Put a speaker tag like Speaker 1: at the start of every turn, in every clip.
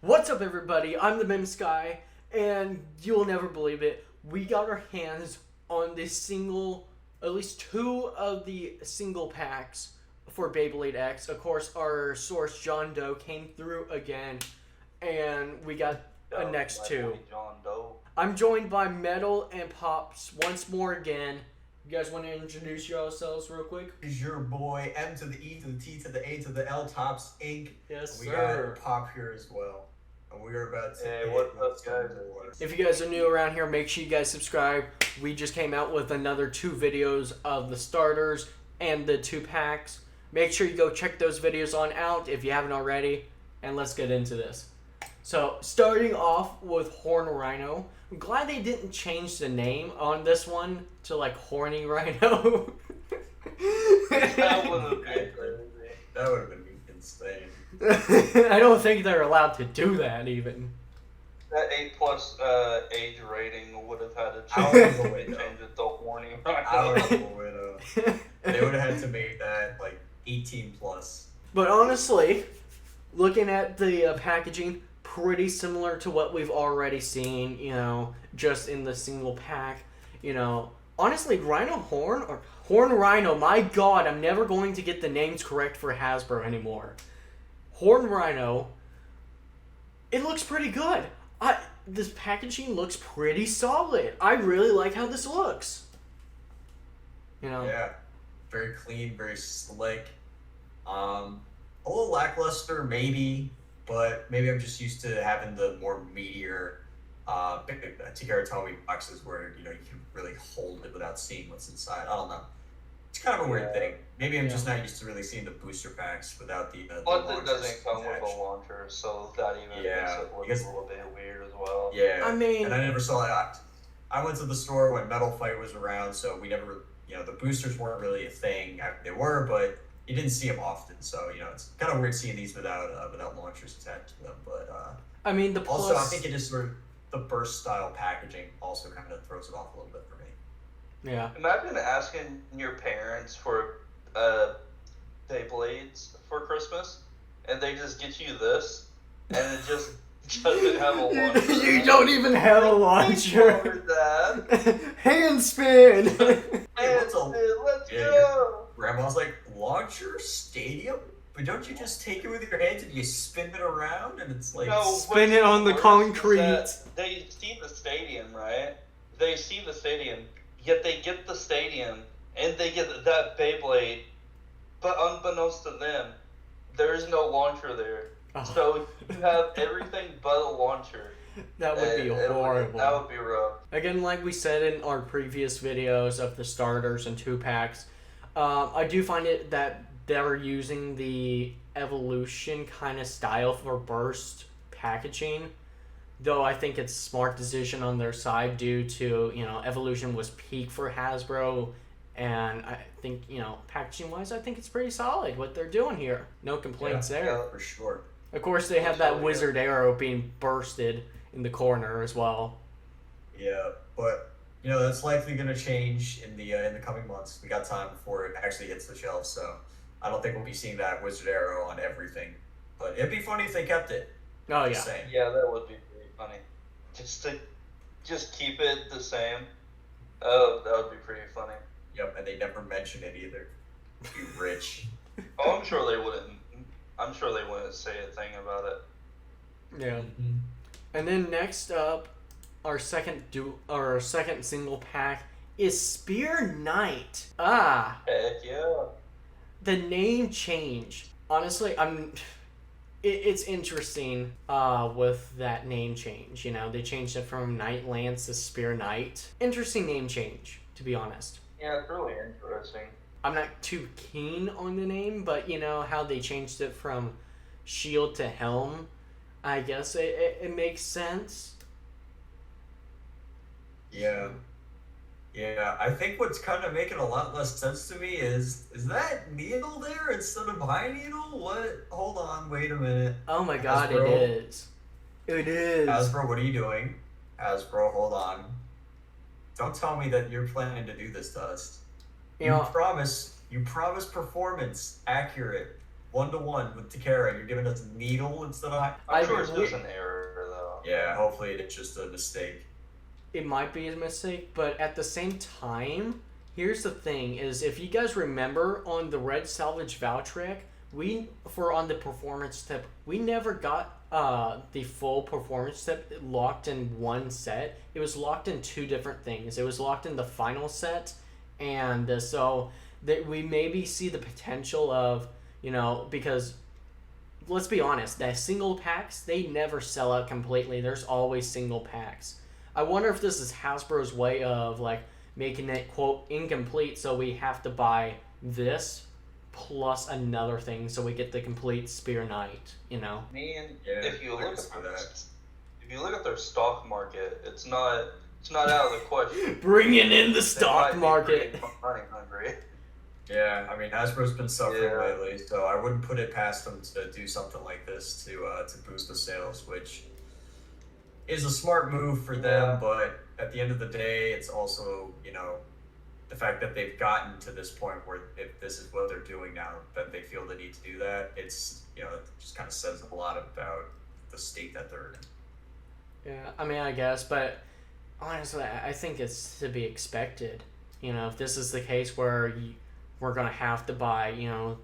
Speaker 1: What's up, everybody? I'm the Mim-Sky, and you'll never believe it. We got our hands on at least two of the single packs for Beyblade X. Of course, our source John Doe came through again, and we got a next two.
Speaker 2: John Doe.
Speaker 1: I'm joined by Metal and Pops once more again. You guys want to introduce yourselves real quick?
Speaker 3: Is your boy M to the E to the T to the A to the L Tops Inc.
Speaker 1: Yes,
Speaker 3: we
Speaker 1: sir.
Speaker 3: got Pop here as well. And we are about to
Speaker 2: Hey, what's up, guys?
Speaker 1: If you guys are new around here, make sure you guys subscribe. We just came out with another 2 videos of the starters and the 2 packs. Make sure you go check those videos on out if you haven't already. And let's get into this. So, starting off with Horn Rhino. I'm glad they didn't change the name on this one to like Horny Rhino.
Speaker 2: That would have been crazy.
Speaker 3: That would have been insane.
Speaker 1: I don't think they're allowed to do that even.
Speaker 2: That 8+ age rating would have had to
Speaker 3: I
Speaker 2: change,
Speaker 3: don't know, wait,
Speaker 2: change it to horny.
Speaker 3: I don't know. They would have had to make that like 18 plus.
Speaker 1: But honestly, looking at the packaging, pretty similar to what we've already seen, you know, just in the single pack. You know, honestly, Rhino Horn or Horn Rhino, my god, I'm never going to get the names correct for Hasbro anymore. Horn Rhino, it looks pretty good. This packaging looks pretty solid. I really like how this looks. You know?
Speaker 3: Yeah. Very clean, very slick. A little lackluster maybe, but maybe I'm just used to having the more meatier Tigaratomi boxes where you can really hold it without seeing what's inside. I don't know. It's kind of a weird thing. Maybe I'm just not used to really seeing the booster packs without the
Speaker 2: But it doesn't come with a launcher, so that even makes it look a little bit weird as well.
Speaker 3: Yeah.
Speaker 1: I mean,
Speaker 3: and I never saw it. I went to the store when Metal Fight was around, so we never, the boosters weren't really a thing. They were, but you didn't see them often. So it's kind of weird seeing these without launchers attached to them. But
Speaker 1: I mean, the plus...
Speaker 3: also I think it is sort of the burst style packaging also kind of throws it off a little bit for me.
Speaker 1: Yeah.
Speaker 2: Imagine asking your parents for Beyblades for Christmas, and they just get you this, and it just doesn't have a launcher.
Speaker 1: You don't even have a launcher.
Speaker 2: That.
Speaker 1: Hand spin.
Speaker 2: Let's go.
Speaker 3: Grandma's like, launcher stadium? But don't you just take it with your hands and you spin it around and it's like
Speaker 1: spin it on the concrete?
Speaker 2: They see the stadium, right? They see the stadium, yet they get the stadium and they get that Beyblade, but unbeknownst to them, there is no launcher there.
Speaker 1: Oh.
Speaker 2: So you have everything but a launcher.
Speaker 1: That would be horrible.
Speaker 2: That would be rough.
Speaker 1: Again, like we said in our previous videos of the starters and 2 packs, I do find it that they're using the Evolution kind of style for burst packaging. Though I think it's a smart decision on their side due to, Evolution was peak for Hasbro. And I think, packaging-wise, I think it's pretty solid what they're doing here. No complaints there.
Speaker 3: Yeah, for sure.
Speaker 1: Of course, they have that wizard arrow being bursted in the corner as well.
Speaker 3: Yeah, but that's likely going to change in the coming months. We got time before it actually hits the shelves, so I don't think we'll be seeing that wizard arrow on everything. But it'd be funny if they kept it.
Speaker 1: Oh yeah.
Speaker 3: Same.
Speaker 2: Yeah, that would be pretty funny. Just keep it the same. Oh, that would be pretty funny.
Speaker 3: Yep, and they never mention it either. You rich.
Speaker 2: Oh, I'm sure they wouldn't. I'm sure they wouldn't say a thing about it.
Speaker 1: Yeah.
Speaker 3: Mm-hmm.
Speaker 1: And then next up, our second single pack is Spear Knight.
Speaker 2: Heck yeah.
Speaker 1: The name change. Honestly, it's interesting with that name change. They changed it from Knight Lance to Spear Knight. Interesting name change, to be honest.
Speaker 2: Yeah, it's really interesting.
Speaker 1: I'm not too keen on the name, but how they changed it from shield to helm, I guess it makes sense.
Speaker 3: Yeah. Yeah, I think what's kind of making a lot less sense to me is that needle there instead of high needle? What? Hold on, wait a minute.
Speaker 1: Oh my god,
Speaker 3: Hasbro?
Speaker 1: it is. It is.
Speaker 3: Hasbro, what are you doing? Hasbro, hold on. Don't tell me that you're planning to do this to us. You promise performance, accurate. 1-to-1 with Takara. You're giving us a needle instead of.
Speaker 2: I'm sure it's just an error, though.
Speaker 3: Yeah, hopefully it's just a mistake.
Speaker 1: It might be a mistake, but at the same time, here's the thing: is if you guys remember on the Red Salvage Valtryek, on the performance tip, we never got the full performance tip locked in one set. It was locked in two different things. It was locked in the final set, and so that we maybe see the potential of, because let's be honest, that single packs, they never sell out completely. There's always single packs. I wonder if this is Hasbro's way of like making it quote incomplete, so we have to buy this plus another thing so we get the complete Spear Knight,
Speaker 2: I mean,
Speaker 3: Yeah,
Speaker 2: if you
Speaker 3: I
Speaker 2: look
Speaker 3: can see that.
Speaker 2: if you look at their stock market, it's not out of the question.
Speaker 1: Bringing in the
Speaker 2: They
Speaker 1: stock
Speaker 2: might be
Speaker 1: market.
Speaker 2: pretty money hungry.
Speaker 3: Yeah, I mean Hasbro's been suffering
Speaker 2: Yeah.
Speaker 3: lately, so I wouldn't put it past them to do something like this to boost the sales, which is a smart move for them.
Speaker 2: Yeah.
Speaker 3: But at the end of the day, it's also the fact that they've gotten to this point where if this is what they're doing now, that they feel the need to do that. It's it just kind of says a lot about the state that they're in.
Speaker 1: Yeah, I mean, I guess, but honestly, I think it's to be expected. If this is the case where we're going to have to buy,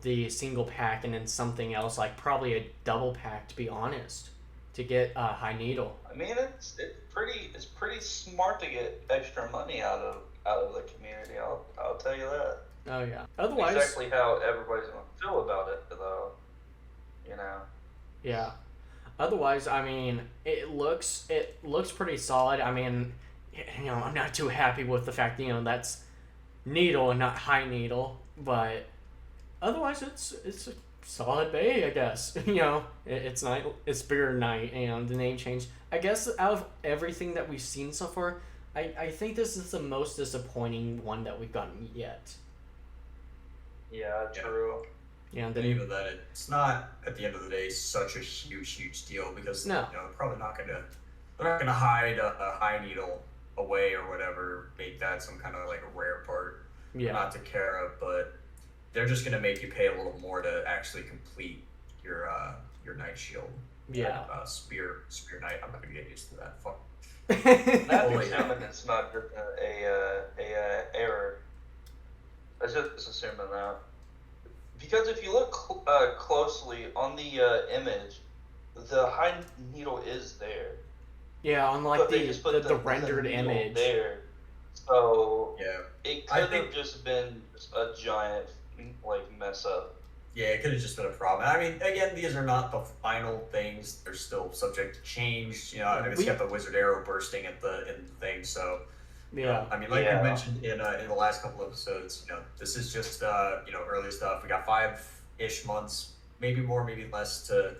Speaker 1: the single pack and then something else, like probably a double pack, to be honest, to get a High Needle.
Speaker 2: I mean, it's pretty smart to get extra money out of the community. I'll tell you that.
Speaker 1: Oh, yeah. Otherwise,
Speaker 2: Exactly how everybody's gonna feel about it, though.
Speaker 1: yeah. Otherwise, I mean, it looks pretty solid. I mean, I'm not too happy with the fact that, that's Needle and not High Needle, but otherwise it's a solid bay, I guess. It's night, it's Spear Knight, and the name change. I guess out of everything that we've seen so far, I think this is the most disappointing one that we've gotten yet.
Speaker 2: Yeah, true.
Speaker 1: Yeah, and
Speaker 3: And
Speaker 1: then
Speaker 3: even then, it's not at the end of the day such a huge deal because
Speaker 1: No.
Speaker 3: they're probably not gonna hide a High Needle away or whatever, make that some kind of like a rare part.
Speaker 1: yeah,
Speaker 3: Not to Kara, but they're just gonna make you pay a little more to actually complete your Knight Shield.
Speaker 1: yeah.
Speaker 3: Spear Knight. I'm not gonna get used to that. Fuck.
Speaker 2: Not
Speaker 3: Holy
Speaker 2: assuming it's not just a error. I just assuming that. Because if you look closely on the image, the High Needle is there.
Speaker 1: Yeah, unlike
Speaker 2: But they just put
Speaker 1: the
Speaker 2: the
Speaker 1: rendered
Speaker 2: needle
Speaker 1: image.
Speaker 2: there. So
Speaker 3: Yeah.
Speaker 2: it
Speaker 3: I
Speaker 2: could
Speaker 3: think-
Speaker 2: have just been a giant mess up.
Speaker 3: Yeah, it could have just been a problem. I mean, again, these are not the final things. They're still subject to change. I mean, it's got the wizard arrow bursting in the thing. So,
Speaker 1: Yeah,
Speaker 3: I mean, like
Speaker 2: Yeah.
Speaker 3: we mentioned in the last couple episodes, this is just early stuff. We got 5-ish months, maybe more, maybe less, to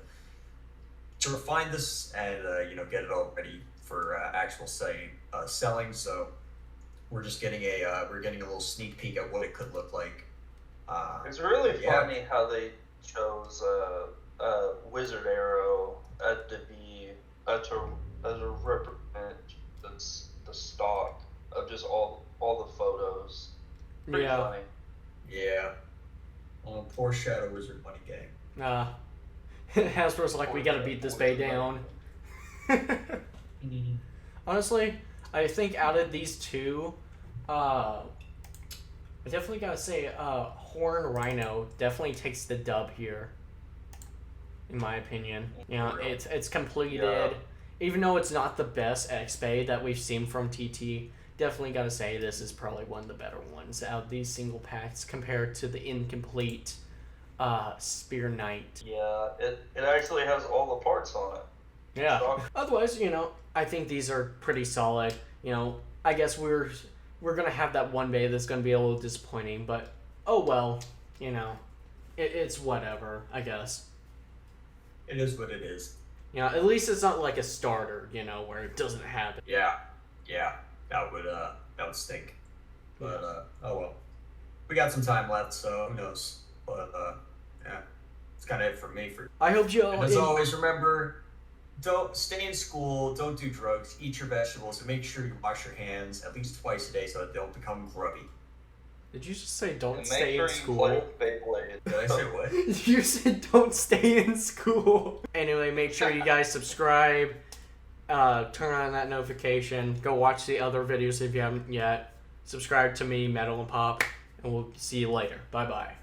Speaker 3: refine this and get it all ready for actual selling. So we're just getting a little sneak peek at what it could look like.
Speaker 2: It's really
Speaker 3: Yeah.
Speaker 2: funny how they chose Wizard Arrow to be to represent the stock of just all the photos. Pretty
Speaker 1: yeah.
Speaker 2: funny.
Speaker 3: Yeah. Poor Shadow Wizard Money Gang.
Speaker 1: Hasbro's like, we gotta beat this bay down. Honestly, I think out of these two, I definitely gotta say, Horn Rhino definitely takes the dub here, in my opinion. It's completed,
Speaker 2: Yeah.
Speaker 1: even though it's not the best XP that we've seen from TT. Definitely gotta say this is probably one of the better ones out of these single packs compared to the incomplete Spear Knight.
Speaker 2: Yeah, it actually has all the parts on it.
Speaker 1: Yeah.
Speaker 2: Stock.
Speaker 1: Otherwise, I think these are pretty solid. I guess we're gonna have that one bay that's gonna be a little disappointing, but oh well. It's whatever, I guess.
Speaker 3: It is what it is.
Speaker 1: At least it's not like a starter, where it doesn't happen.
Speaker 3: Yeah, that would stink. But oh well, we got some time left, so who knows? But yeah, it's kind of it for me.
Speaker 1: I hope you all.
Speaker 3: And as always, remember, don't stay in school, don't do drugs, eat your vegetables, and make sure you wash your hands at least twice a day so that they don't become grubby.
Speaker 1: Did you just say don't
Speaker 2: And
Speaker 1: stay
Speaker 2: make sure
Speaker 1: in
Speaker 2: you
Speaker 1: school?
Speaker 2: play with Beyblade.
Speaker 3: Did I say what?
Speaker 1: You said don't stay in school. Anyway, make sure you guys subscribe. Turn on that notification. Go watch the other videos if you haven't yet. Subscribe to me, Metal and Pop, and we'll see you later. Bye bye.